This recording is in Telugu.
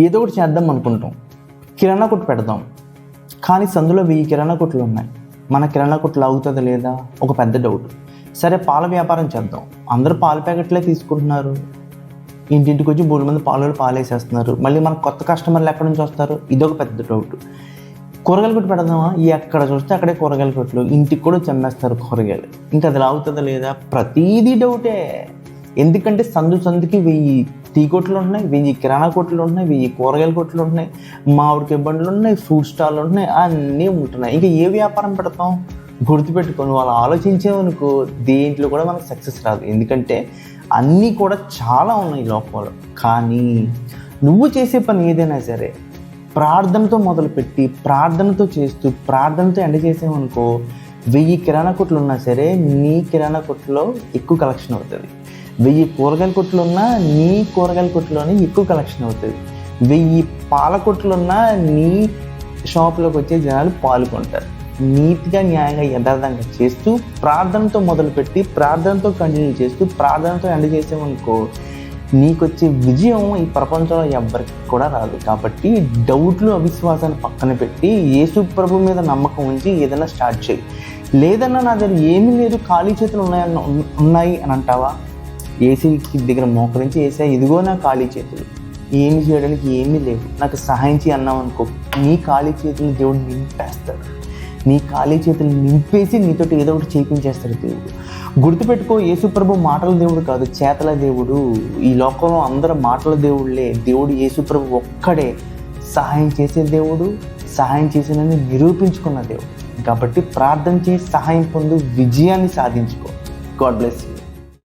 ఏదో ఒకటి చేద్దాం అనుకుంటాం, కిరాణా కొట్టు పెడదాం. కానీ సందులో 1000 కిరాణా కొట్లు ఉన్నాయి. మన కిరాణా కొట్లు అవుతుందా లేదా ఒక పెద్ద డౌట్. సరే పాల వ్యాపారం చేద్దాం. అందరూ పాల ప్యాకెట్లే తీసుకుంటున్నారు, ఇంటింటికి వచ్చి 3 మంది పాలేసేస్తున్నారు. మళ్ళీ మనకు కొత్త కస్టమర్లు ఎక్కడి నుంచి వస్తారు, ఇదొక పెద్ద డౌట్. కూరగాయల కొట్టు పెడదామా, ఎక్కడ చూస్తే అక్కడే కూరగాయల కొట్లు, ఇంటికి కూడా చెమ్మేస్తారు కూరగాయలు. ఇంకా అది అవుతుందా లేదా ప్రతీదీ డౌటే. ఎందుకంటే సందుకి 1000 టీ కొట్లు ఉంటున్నాయి, 1000 కిరాణా కొట్లు ఉంటున్నాయి, 1000 కూరగాయల కొట్లు ఉంటున్నాయి, మామిడికాయ బండ్లు ఉన్నాయి, ఫ్రూట్ స్టాల్లు ఉంటున్నాయి, అన్నీ ఉంటున్నాయి. ఇంకా ఏ వ్యాపారం పెడతాం? గుర్తుపెట్టుకొని వాళ్ళు ఆలోచించేవనుకో దేంట్లో కూడా మనకు సక్సెస్ రాదు. ఎందుకంటే అన్నీ కూడా చాలా ఉన్నాయి లోకంలో. కానీ నువ్వు చేసే పని ఏదైనా సరే ప్రార్థనతో మొదలుపెట్టి ప్రార్థనతో చేస్తూ ప్రార్థనతో ఎండ చేసామనుకో, 1000 కిరాణా కొట్లు ఉన్నా సరే నీ కిరాణా కొట్టులో ఎక్కువ కలెక్షన్ అవుతుంది. 1000 కూరగాయల కొట్లు ఉన్నా నీ కూరగాయల కొట్టులోనే ఎక్కువ కలెక్షన్ అవుతుంది. 1000 పాల కొట్లు ఉన్నా నీ షాప్లోకి వచ్చే జనాలు పాల్గొంటారు. నీతిగా న్యాయంగా యథార్థంగా చేస్తూ ప్రార్థనతో మొదలుపెట్టి ప్రార్థనతో కంటిన్యూ చేస్తూ ప్రార్థనతో ఎండ చేసామనుకో, నీకు వచ్చే విజయం ఈ ప్రపంచంలో ఎవ్వరికి కూడా రాదు. కాబట్టి డౌట్లు అవిశ్వాసాన్ని పక్కన పెట్టి యేసు ప్రభు మీద నమ్మకం ఉంచి ఏదైనా స్టార్ట్ చేయి. లేదన్నా నా దగ్గర ఏమీ లేదు, ఖాళీ చేతులు ఉన్నాయి అని అంటావా? ఏసీకి దగ్గర మోకరించి ఏసా ఇదిగో నా ఖాళీ చేతులు, ఏమి చేయడానికి ఏమీ లేవు, నాకు సహాయం చేయి అన్నావు అనుకో, నీ ఖాళీ చేతులు దేవుడు నింపేస్తాడు. నీ ఖాళీ చేతులు నింపేసి నీతో ఏదో ఒకటి చేయించేస్తాడు దేవుడు. గుర్తుపెట్టుకో, యేసుప్రభు మాటల దేవుడు కాదు, చేతల దేవుడు. ఈ లోకంలో అందరూ మాటల దేవుళ్ళే. దేవుడు యేసుప్రభు ఒక్కడే సహాయం చేసే దేవుడు, సహాయం చేసినని నిరూపించుకున్న దేవుడు. కాబట్టి ప్రార్థన చేసి సహాయం పొందు, విజయాన్ని సాధించుకో. God bless you.